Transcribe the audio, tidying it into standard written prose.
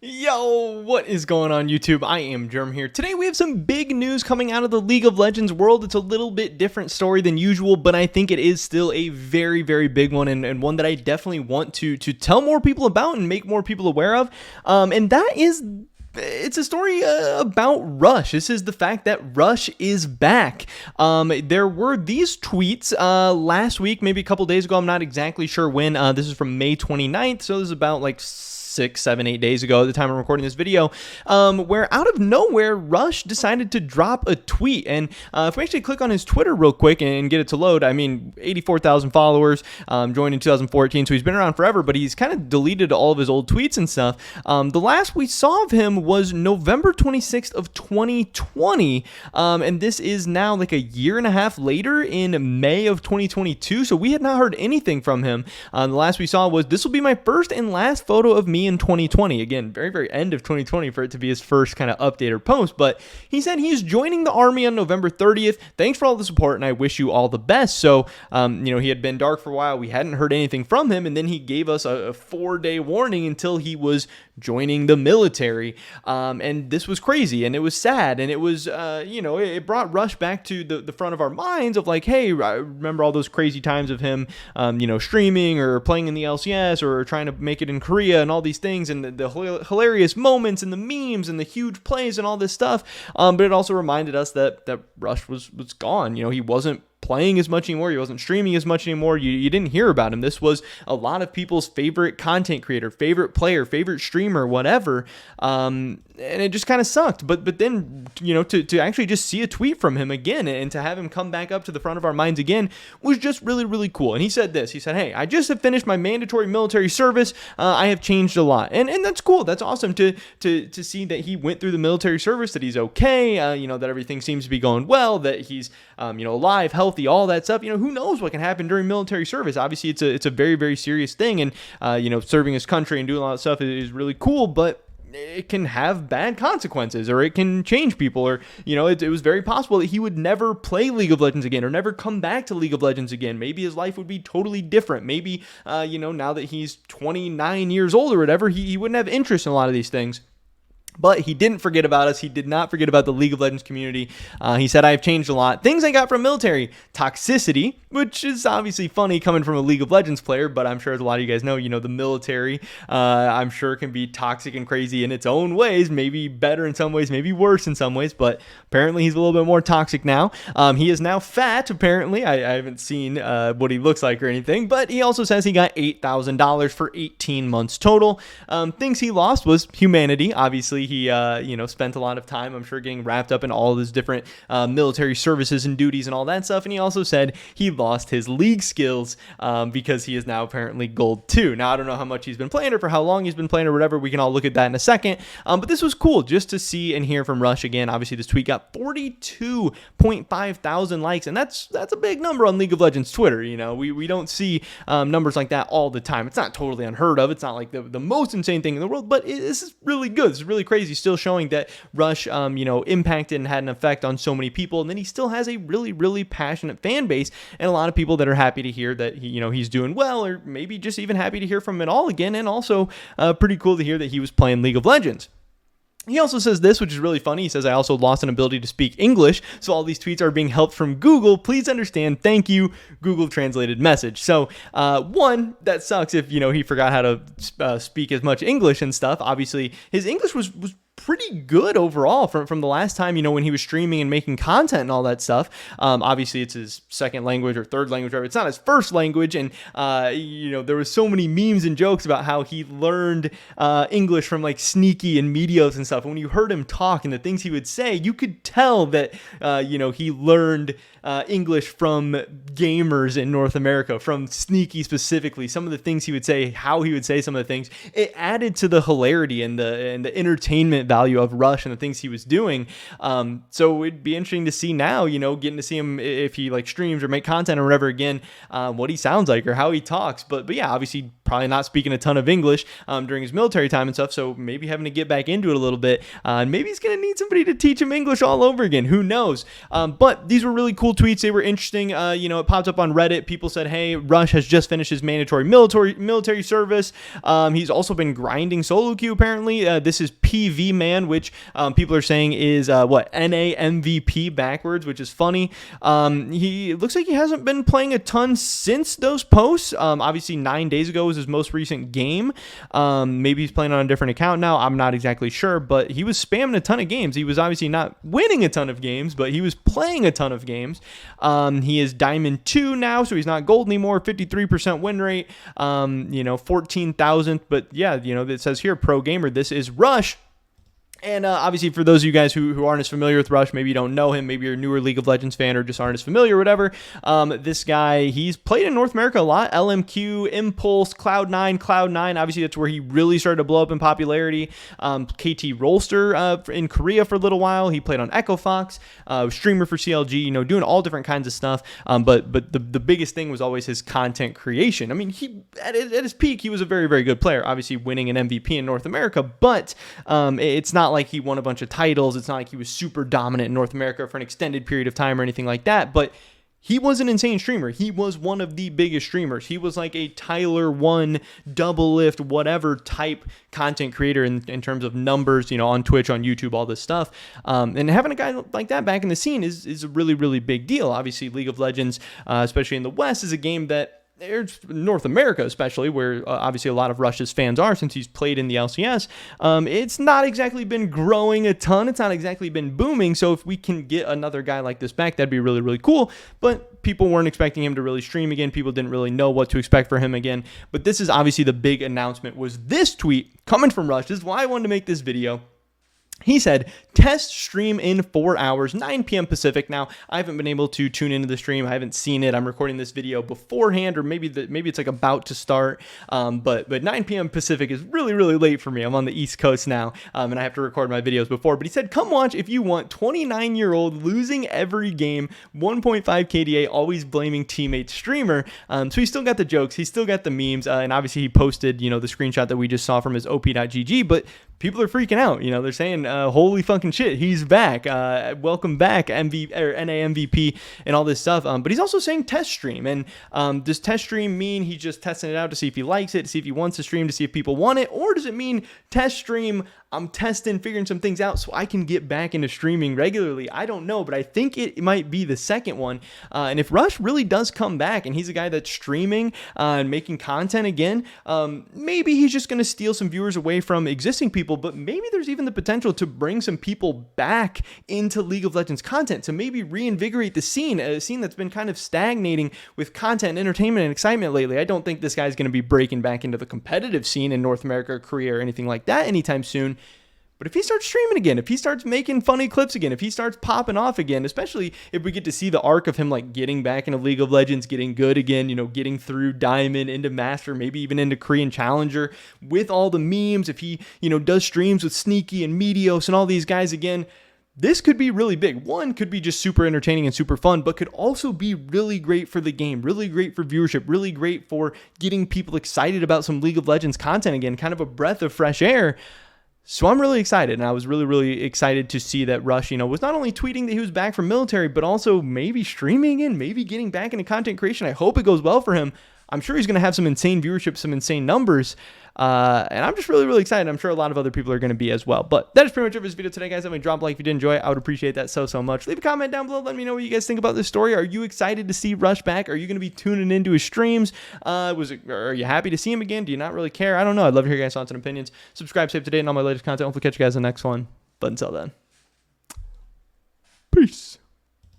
Yo, what is going on YouTube? I am Germ here. Today we have some big news coming out of the League of Legends world. It's a little bit different story than usual, but I think it is still a very, very big one and one that I definitely want to tell more people about and make more people aware of. And that is... It's a story about Rush. This is the fact that Rush is back. There were these tweets last week, maybe a couple days ago. I'm not exactly sure when. This is from May 29th, so this is about like 6, 7, 8 days ago at the time I'm recording this video, where out of nowhere, Rush decided to drop a tweet. And if we actually click on his Twitter real quick and get it to load, I mean, 84,000 followers, joined in 2014, so he's been around forever, but he's kind of deleted all of his old tweets and stuff. The last we saw of him was November 26th of 2020, and this is now like a year and a half later in May of 2022, so we had not heard anything from him. The last we saw was, "This will be my first and last photo of me in 2020. Again, very, very end of 2020 for it to be his first kind of update or post. But he said he's joining the army on November 30th. Thanks for all the support, and I wish you all the best. So, he had been dark for a while. We hadn't heard anything from him, and then he gave us a 4-day warning until he was joining the military. And this was crazy, and it was sad, and it was, it brought Rush back to the front of our minds of like, hey, I remember all those crazy times of him, streaming or playing in the LCS or trying to make it in Korea and all these things, and the hilarious moments and the memes and the huge plays and all this stuff. But it also reminded us that Rush was gone. He wasn't playing as much anymore. He wasn't streaming as much anymore. You didn't hear about him. This was a lot of people's favorite content creator, favorite player, favorite streamer, whatever. And it just kind of sucked. But then, to actually just see a tweet from him again and to have him come back up to the front of our minds again was just really, really cool. And he said this. He said, "Hey, I just have finished my mandatory military service. I have changed a lot." And that's cool. That's awesome to see that he went through the military service, that he's okay, that everything seems to be going well, that he's, alive, healthy, all that stuff. Who knows what can happen during military service? Obviously, it's a very, very serious thing. And, serving his country and doing all that stuff is really cool, but it can have bad consequences, or it can change people, or, it was very possible that he would never play League of Legends again or never come back to League of Legends again. Maybe his life would be totally different. Maybe, now that he's 29 years old or whatever, he wouldn't have interest in a lot of these things. But he didn't forget about us. He did not forget about the League of Legends community. He said, "I've changed a lot. Things I got from military: toxicity," which is obviously funny coming from a League of Legends player, but I'm sure as a lot of you guys know, the military, I'm sure can be toxic and crazy in its own ways, maybe better in some ways, maybe worse in some ways, but apparently he's a little bit more toxic now. He is now fat, apparently. I haven't seen what he looks like or anything, but he also says he got $8,000 for 18 months total. Things he lost was humanity. Obviously, he, spent a lot of time, I'm sure, getting wrapped up in all of his different military services and duties and all that stuff. And he also said he lost his league skills because he is now apparently gold 2. Now, I don't know how much he's been playing or for how long he's been playing or whatever. We can all look at that in a second. But this was cool just to see and hear from Rush again. Obviously, this tweet got 42.5 thousand likes, and that's a big number on League of Legends Twitter. We don't see numbers like that all the time. It's not totally unheard of. It's not like the most insane thing in the world, but this is really good. This is really crazy. Still showing that Rush, impacted and had an effect on so many people, and then he still has a really, really passionate fan base and a lot of people that are happy to hear that he's doing well, or maybe just even happy to hear from it all again, and also pretty cool to hear that he was playing League of Legends. He also says this, which is really funny. He says, "I also lost an ability to speak English, so all these tweets are being helped from Google. Please understand. Thank you. Google translated message." So, one, that sucks if, he forgot how to speak as much English and stuff. Obviously, his English was pretty good overall from the last time, when he was streaming and making content and all that stuff. Obviously, it's his second language or third language, whatever. It's not his first language. And, there was so many memes and jokes about how he learned English from like Sneaky and Medios and stuff. And when you heard him talk and the things he would say, you could tell that, he learned English from gamers in North America, from Sneaky specifically. Some of the things he would say, how he would say some of the things, it added to the hilarity and the entertainment value value of Rush and the things he was doing. So it'd be interesting to see now, getting to see him if he like streams or make content or whatever again, what he sounds like or how he talks. But yeah, obviously probably not speaking a ton of English during his military time and stuff. So maybe having to get back into it a little bit. Maybe he's going to need somebody to teach him English all over again. Who knows? But these were really cool tweets. They were interesting. It popped up on Reddit. People said, hey, Rush has just finished his mandatory military service. He's also been grinding solo queue apparently. This is PV Man, which people are saying is NA MVP backwards, which is funny. He looks like he hasn't been playing a ton since those posts. Obviously 9 days ago was his most recent game. Maybe he's playing on a different account now. I'm not exactly sure, but he was spamming a ton of games. He was obviously not winning a ton of games, but he was playing a ton of games. He is Diamond 2 now, so he's not gold anymore. 53% win rate, 14,000. But yeah, it says here, pro gamer. This is Rush. And obviously, for those of you guys who aren't as familiar with Rush, maybe you don't know him, maybe you're a newer League of Legends fan or just aren't as familiar or whatever, this guy, he's played in North America a lot. LMQ, Impulse, Cloud9. Obviously, that's where he really started to blow up in popularity. KT Rolster in Korea for a little while. He played on Echo Fox, streamer for CLG, doing all different kinds of stuff. But the biggest thing was always his content creation. I mean, he at his peak, he was a very, very good player, obviously winning an MVP in North America, but it's not like he won a bunch of titles. It's not like he was super dominant in North America for an extended period of time or anything like that, but he was an insane streamer. He was one of the biggest streamers. He was like a Tyler 1, double lift, whatever type content creator in terms of numbers, on Twitch, on YouTube, all this stuff. And having a guy like that back in the scene is a really, really big deal. Obviously, League of Legends, especially in the West, is a game that North America especially, where obviously a lot of Rush's fans are since he's played in the LCS, it's not exactly been growing a ton. It's not exactly been booming. So if we can get another guy like this back, that'd be really, really cool. But people weren't expecting him to really stream again. People didn't really know what to expect for him again. But this is obviously the big announcement, was this tweet coming from Rush. This is why I wanted to make this video. He said, test stream in 4 hours, 9 p.m. Pacific. Now, I haven't been able to tune into the stream. I haven't seen it. I'm recording this video beforehand, or maybe it's like about to start. But 9 p.m. Pacific is really, really late for me. I'm on the East Coast now, and I have to record my videos before. But he said, come watch if you want. 29-year-old losing every game, 1.5 KDA, always blaming teammate streamer. So he's still got the jokes. He's still got the memes. And obviously he posted, the screenshot that we just saw from his op.gg. But people are freaking out. They're saying, holy fucking shit, he's back. Welcome back, NA MVP and all this stuff. But he's also saying test stream. And does test stream mean he's just testing it out to see if he likes it, to see if he wants to stream, to see if people want it? Or does it mean test stream, I'm testing, figuring some things out so I can get back into streaming regularly? I don't know, but I think it might be the second one. And if Rush really does come back and he's a guy that's streaming and making content again, maybe he's just going to steal some viewers away from existing people, but maybe there's even the potential to bring some people back into League of Legends content, to maybe reinvigorate the scene, a scene that's been kind of stagnating with content and entertainment and excitement lately. I don't think this guy's going to be breaking back into the competitive scene in North America, Korea, or anything like that anytime soon. But if he starts streaming again, if he starts making funny clips again, if he starts popping off again, especially if we get to see the arc of him like getting back into League of Legends, getting good again, getting through Diamond into Master, maybe even into Korean Challenger with all the memes, if he, does streams with Sneaky and Meteos and all these guys again, this could be really big. One, could be just super entertaining and super fun, but could also be really great for the game, really great for viewership, really great for getting people excited about some League of Legends content again, kind of a breath of fresh air. So I'm really excited, and I was really, really excited to see that Rush, was not only tweeting that he was back from military, but also maybe streaming and maybe getting back into content creation. I hope it goes well for him. I'm sure he's going to have some insane viewership, some insane numbers, and I'm just really, really excited. I'm sure a lot of other people are going to be as well. But that is pretty much it for this video today, guys. Definitely drop a like if you did enjoy it. I would appreciate that so much. Leave a comment down below. Let me know what you guys think about this story. Are you excited to see Rush back? Are you going to be tuning into his streams? Are you happy to see him again? Do you not really care? I don't know. I'd love to hear your guys' thoughts and opinions. Subscribe, stay up to date on all my latest content. Hopefully catch you guys in the next one. But until then, peace.